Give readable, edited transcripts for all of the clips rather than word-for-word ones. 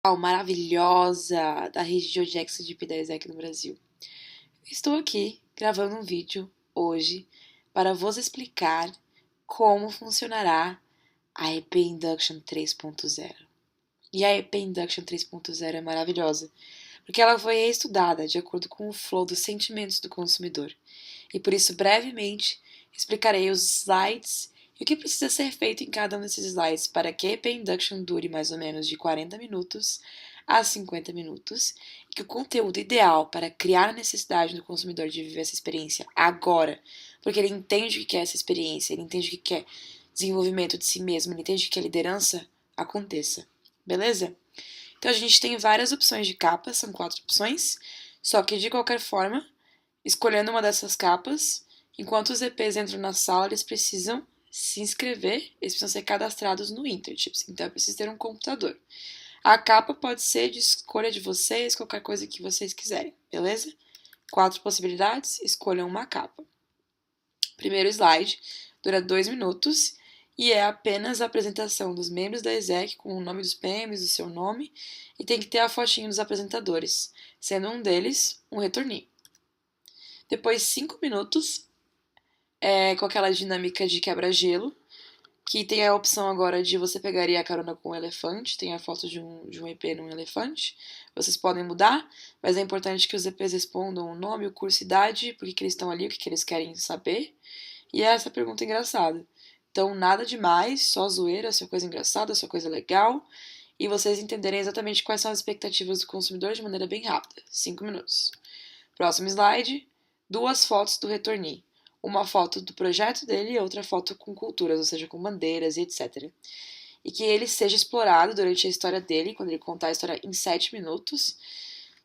Maravilhosa da rede de Ojex de P10 aqui no Brasil. Estou aqui gravando um vídeo hoje para vos explicar como funcionará a EP Induction 3.0. E a EP Induction 3.0 é maravilhosa, porque ela foi estudada de acordo com o flow dos sentimentos do consumidor. E por isso, brevemente, explicarei os slides e o que precisa ser feito em cada um desses slides para que a EP Induction dure mais ou menos de 40 minutos a 50 minutos e que o conteúdo ideal para criar a necessidade do consumidor de viver essa experiência agora, porque ele entende o que é essa experiência, ele entende o que é desenvolvimento de si mesmo, ele entende o que é liderança, aconteça. Beleza? Então a gente tem várias opções de capas, são 4 opções, só que de qualquer forma, escolhendo uma dessas capas, enquanto os EPs entram na sala, eles precisam se inscrever, eles precisam ser cadastrados no Internships, então é preciso ter um computador. A capa pode ser de escolha de vocês, qualquer coisa que vocês quiserem, beleza? 4 possibilidades, escolham uma capa. Primeiro slide, dura 2 minutos e é apenas a apresentação dos membros da exec com o nome dos PMs, o seu nome, e tem que ter a fotinho dos apresentadores, sendo um deles um retorninho. Depois 5 minutos, com aquela dinâmica de quebra-gelo, que tem a opção agora de você pegaria a carona com um elefante, tem a foto de um EP num elefante, vocês podem mudar, mas é importante que os EPs respondam o nome, o curso, idade, por que eles estão ali, o que eles querem saber, e essa pergunta engraçada. Então, nada demais, só zoeira, só coisa engraçada, só coisa legal, e vocês entenderem exatamente quais são as expectativas do consumidor de maneira bem rápida. 5 minutos. Próximo slide, 2 fotos do retorni. Uma foto do projeto dele e outra foto com culturas, ou seja, com bandeiras e etc. E que ele seja explorado durante a história dele, quando ele contar a história em 7 minutos,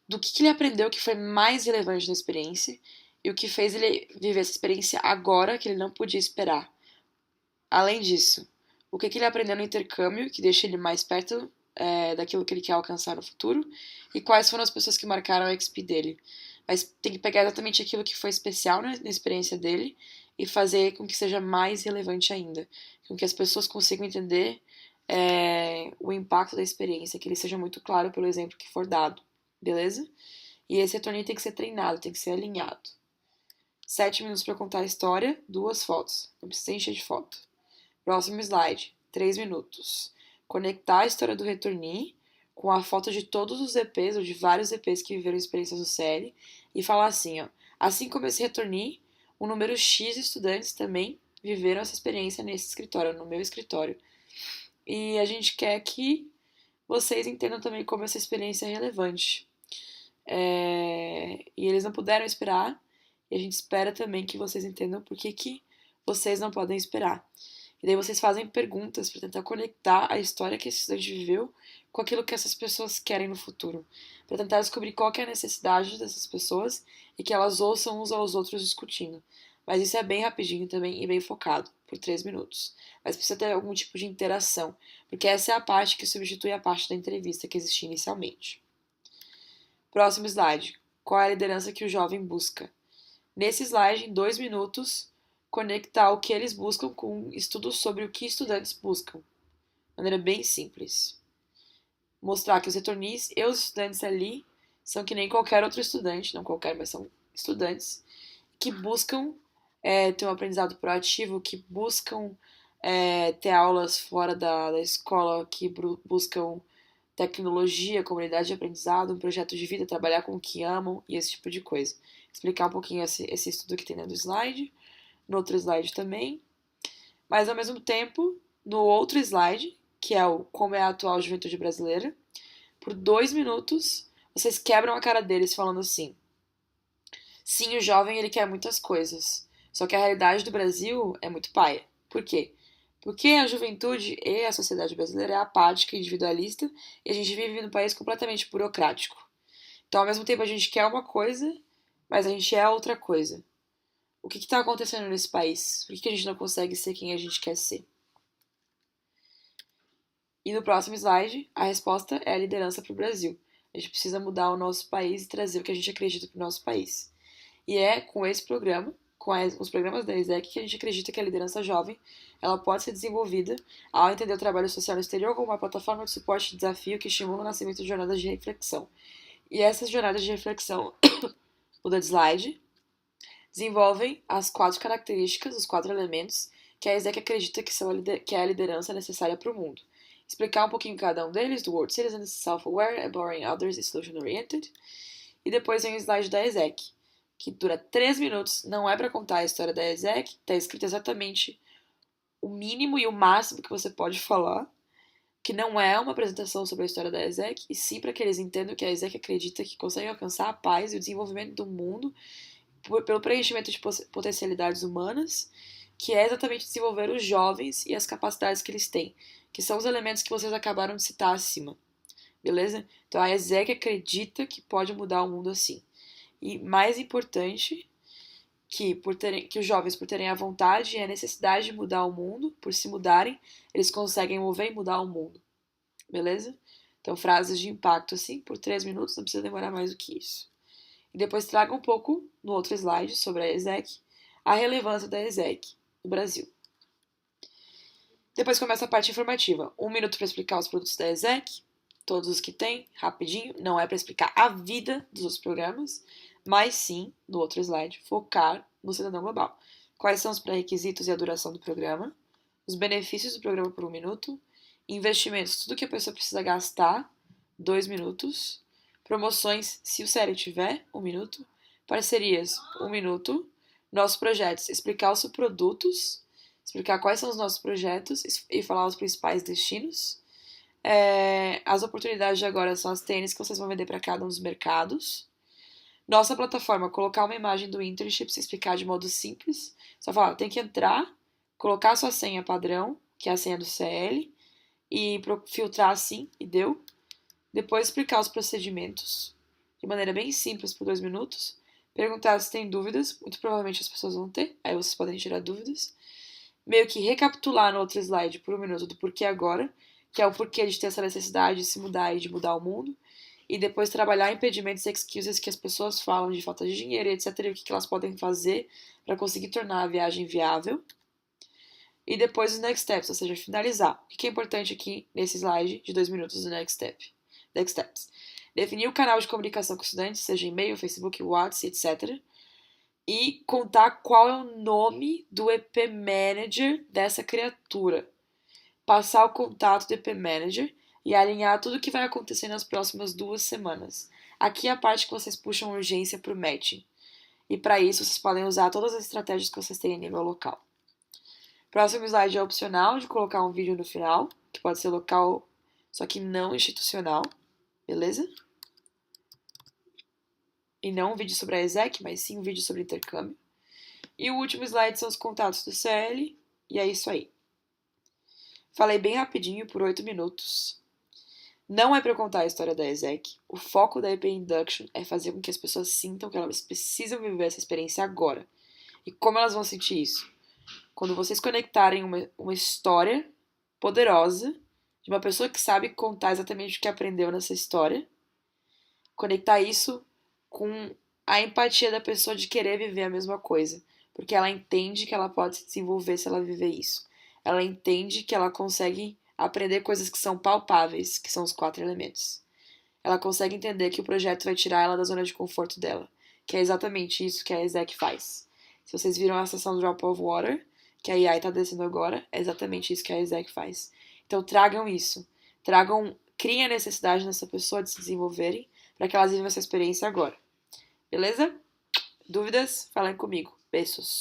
do que ele aprendeu que foi mais relevante na experiência e o que fez ele viver essa experiência agora que ele não podia esperar. Além disso, o que ele aprendeu no intercâmbio, que deixa ele mais perto daquilo que ele quer alcançar no futuro, e quais foram as pessoas que marcaram a XP dele. Mas tem que pegar exatamente aquilo que foi especial na experiência dele e fazer com que seja mais relevante ainda, com que as pessoas consigam entender o impacto da experiência, que ele seja muito claro pelo exemplo que for dado, beleza? E esse retorno tem que ser treinado, tem que ser alinhado. 7 minutos para contar a história, 2 fotos, não precisa encher de foto. Próximo slide, 3 minutos. Conectar a história do retorni com a foto de todos os EPs, ou de vários EPs que viveram experiências do CL, e falar assim, ó, assim como esse retorni, um número X de estudantes também viveram essa experiência nesse escritório, no meu escritório. E a gente quer que vocês entendam também como essa experiência é relevante. E eles não puderam esperar, e a gente espera também que vocês entendam por que vocês não podem esperar. E daí vocês fazem perguntas para tentar conectar a história que esse estudante viveu com aquilo que essas pessoas querem no futuro. Para tentar descobrir qual que é a necessidade dessas pessoas e que elas ouçam uns aos outros discutindo. Mas isso é bem rapidinho também e bem focado, por 3 minutos. Mas precisa ter algum tipo de interação, porque essa é a parte que substitui a parte da entrevista que existia inicialmente. Próximo slide. Qual é a liderança que o jovem busca? Nesse slide, em 2 minutos, conectar o que eles buscam com estudos sobre o que estudantes buscam. De maneira bem simples. Mostrar que os retornis e os estudantes ali são que nem qualquer outro estudante, não qualquer, mas são estudantes, que buscam ter um aprendizado proativo, que buscam ter aulas fora da escola, que buscam tecnologia, comunidade de aprendizado, um projeto de vida, trabalhar com o que amam e esse tipo de coisa. Explicar um pouquinho esse estudo que tem dentro do slide, no outro slide também, mas ao mesmo tempo, no outro slide, que é o como é a atual juventude brasileira, por 2 minutos, vocês quebram a cara deles falando assim, sim, o jovem ele quer muitas coisas, só que a realidade do Brasil é muito paia. Por quê? Porque a juventude e a sociedade brasileira é apática e individualista e a gente vive num país completamente burocrático. Então, ao mesmo tempo, a gente quer uma coisa, mas a gente é outra coisa. O que está acontecendo nesse país? Por que a gente não consegue ser quem a gente quer ser? E no próximo slide, a resposta é a liderança para o Brasil. A gente precisa mudar o nosso país e trazer o que a gente acredita para o nosso país. E é com esse programa, com os programas da ESEC que a gente acredita que a liderança jovem ela pode ser desenvolvida ao entender o trabalho social no exterior como uma plataforma de suporte e desafio que estimula o nascimento de jornadas de reflexão. E essas jornadas de reflexão, muda de slide, desenvolvem as 4 características, os 4 elementos que a ESEC acredita que é a liderança necessária para o mundo. Explicar um pouquinho cada um deles, do World Citizen, Self-Aware, Empowering Others e Solution-Oriented. E depois vem o slide da ESEC, que dura 3 minutos, não é para contar a história da ESEC, está escrito exatamente o mínimo e o máximo que você pode falar, que não é uma apresentação sobre a história da ESEC, e sim para que eles entendam que a ESEC acredita que consegue alcançar a paz e o desenvolvimento do mundo pelo preenchimento de potencialidades humanas, que é exatamente desenvolver os jovens e as capacidades que eles têm, que são os elementos que vocês acabaram de citar acima. Beleza? Então a ESEC acredita que pode mudar o mundo assim. E mais importante, que os jovens, por terem a vontade e a necessidade de mudar o mundo, por se mudarem, eles conseguem mover e mudar o mundo. Beleza? Então frases de impacto assim, por 3 minutos, não precisa demorar mais do que isso. E depois traga um pouco, no outro slide, sobre a ESEC, a relevância da ESEC no Brasil. Depois começa a parte informativa. 1 minuto para explicar os produtos da ESEC, todos os que tem, rapidinho. Não é para explicar a vida dos outros programas, mas sim, no outro slide, focar no cidadão global. Quais são os pré-requisitos e a duração do programa, os benefícios do programa por 1 minuto, investimentos, tudo que a pessoa precisa gastar, 2 minutos, promoções, se o sério tiver, 1 minuto, parcerias, 1 minuto, nossos projetos, explicar os produtos, explicar quais são os nossos projetos e falar os principais destinos. As oportunidades de agora são as tênis que vocês vão vender para cada um dos mercados. Nossa plataforma, colocar uma imagem do internship, se explicar de modo simples. Só falar, tem que entrar, colocar a sua senha padrão, que é a senha do CL, e filtrar assim, e deu. Depois explicar os procedimentos, de maneira bem simples, por 2 minutos. Perguntar se tem dúvidas, muito provavelmente as pessoas vão ter, aí vocês podem tirar dúvidas. Meio que recapitular no outro slide por 1 minuto do porquê agora, que é o porquê de ter essa necessidade de se mudar e de mudar o mundo. E depois trabalhar impedimentos e excuses que as pessoas falam de falta de dinheiro e etc. E o que elas podem fazer para conseguir tornar a viagem viável. E depois os next steps, ou seja, finalizar. O que é importante aqui nesse slide de 2 minutos do next steps? Definir o canal de comunicação com o estudante, seja e-mail, Facebook, WhatsApp, etc. E contar qual é o nome do EP Manager dessa criatura. Passar o contato do EP Manager e alinhar tudo o que vai acontecer nas próximas 2 semanas. Aqui é a parte que vocês puxam urgência para o matching. E para isso, vocês podem usar todas as estratégias que vocês têm a nível local. Próximo slide é opcional, de colocar um vídeo no final, que pode ser local, só que não institucional. Beleza? E não um vídeo sobre a ESEC, mas sim um vídeo sobre intercâmbio. E o último slide são os contatos do CL, e é isso aí. Falei bem rapidinho, por 8 minutos. Não é para contar a história da ESEC. O foco da EP Induction é fazer com que as pessoas sintam que elas precisam viver essa experiência agora. E como elas vão sentir isso? Quando vocês conectarem uma história poderosa de uma pessoa que sabe contar exatamente o que aprendeu nessa história, conectar isso com a empatia da pessoa de querer viver a mesma coisa, porque ela entende que ela pode se desenvolver se ela viver isso. Ela entende que ela consegue aprender coisas que são palpáveis, que são os 4 elementos. Ela consegue entender que o projeto vai tirar ela da zona de conforto dela, que é exatamente isso que a ESEC faz. Se vocês viram a sessão Drop of Water, que a AI está descendo agora, é exatamente isso que a ESEC faz. Então tragam isso. Criem a necessidade nessa pessoa de se desenvolverem para que elas vivam essa experiência agora. Beleza? Dúvidas? Falem comigo. Beijos.